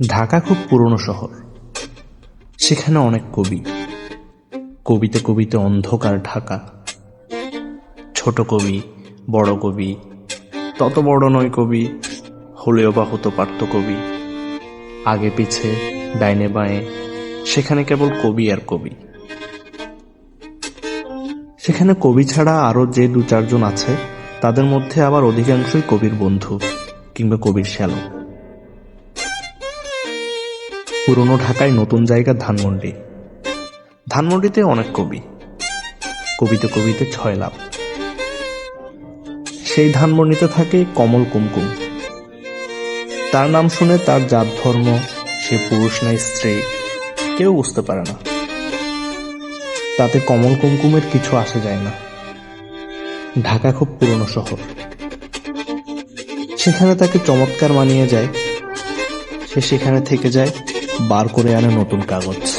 ঢাকা খুব পুরনো শহর। সেখানে অনেক কবি, কবিতে কবিতে অন্ধকার ঢাকা। ছোট কবি, বড় কবি, তত বড় নয় কবি, হলেও বা হতে পারত কবি। আগে পিছে, ডাইনে বাঁয়ে, সেখানে কেবল কবি আর কবি। সেখানে কবি ছাড়া আরও যে দু চারজন আছে, তাদের মধ্যে আবার অধিকাংশই কবির বন্ধু কিংবা কবির শ্যালক। পুরনো ঢাকায় নতুন জায়গা ধানমন্ডি। ধানমন্ডিতে অনেক কবি, কবিতে কবিতে ছয় লাভ। সেই ধানমন্ডিতে থাকে কমল কুমকুম। তার নাম শুনে তার জাত ধর্ম, সে পুরুষ না স্ত্রী, কেউ বুঝতে পারে না। তাতে কমল কুমকুমের কিছু আসে যায় না। ঢাকা খুব পুরনো শহর। সেখানে তাকে চমৎকার মানিয়ে যায়। সে সেখানে থেকে যায়, বার করে আনে নতুন কাগজ।